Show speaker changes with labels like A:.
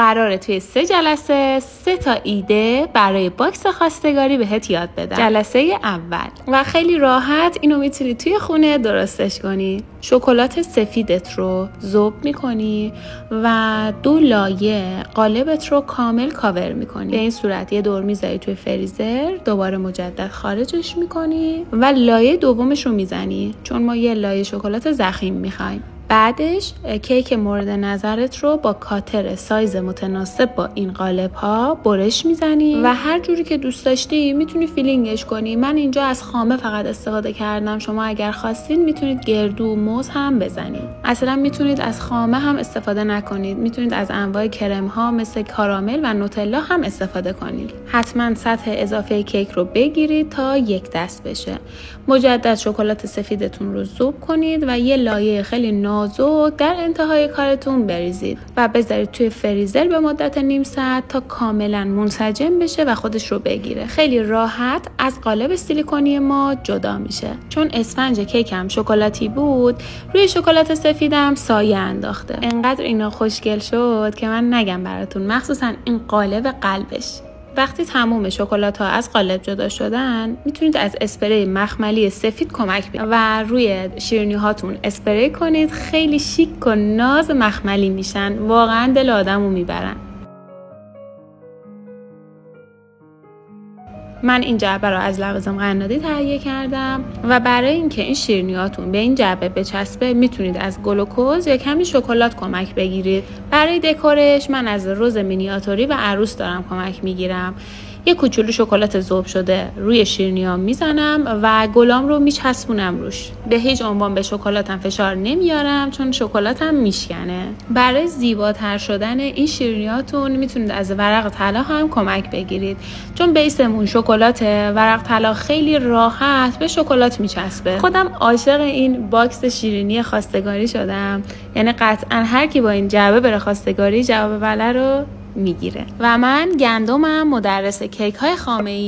A: قراره توی 3 جلسه 3 تا ایده برای باکس خواستگاری بهت یاد بدم. جلسه اول و خیلی راحت اینو میتونی توی خونه درستش کنی. شکلات سفیدت رو ذوب میکنی و 2 لایه قالبت رو کامل کاور میکنی. به این صورت یه دور میذاری توی فریزر، دوباره مجدد خارجش میکنی و لایه دومش رو میزنی، چون ما یه لایه شکلات ضخیم میخوایم. بعدش کیک مورد نظرت رو با کاتر سایز متناسب با این قالب ها برش میزنی و هر جوری که دوست داشتی میتونی فیلینگش کنی. من اینجا از خامه فقط استفاده کردم، شما اگر خواستین میتونید گردو موز هم بزنید. اصلا میتونید از خامه هم استفاده نکنید، میتونید از انواع کرم ها مثل کارامل و نوتلا هم استفاده کنید. حتما سطح اضافه کیک رو بگیرید تا یک دست بشه. مجدد شکلات سفیدتون رو ذوب کنید و یه لایه خیلی نازک در انتهای کارتون بریزید و بذارید توی فریزر به مدت نیم ساعت تا کاملا منسجم بشه و خودش رو بگیره. خیلی راحت از قالب سیلیکونی ما جدا میشه. چون اسفنج کیکم شکلاتی بود، روی شکلات سفیدم سایه انداخته. انقدر اینا خوشگل شد که من نگم براتون، مخصوصا این قالب قلبش. وقتی تمام شکلات ها از قالب جدا شدن، میتونید از اسپری مخملی سفید کمک بگیرید و روی شیرینی هاتون اسپری کنید. خیلی شیک و ناز مخملی میشن، واقعا دل آدمو میبرن. من این جعبه رو از لوازم قنادی تهیه کردم و برای اینکه این شیرینیاتون به این جعبه بچسبه میتونید از گلوکوز یا کمی شکلات کمک بگیرید. برای دکورش من از رز مینیاتوری و عروس دارم کمک میگیرم. یه کوچولو شکلات ذوب شده روی شیرینیام میزنم و گلام رو میچسبونم روش. به هیچ عنوان به شکلاتم فشار نمیارم چون شکلاتم میشکنه. برای زیباتر شدن این شیرینیاتون میتونید از ورق طلا هم کمک بگیرید، چون بیسمون شکلاته. ورق طلا خیلی راحت به شکلات میچسبه. خودم عاشق این باکس شیرینی خواستگاری شدم، یعنی قطعا هر کی با این جعبه بره خواستگاری جواب بله رو میگیره. و من گندمم مدرس کیک های خامه‌ای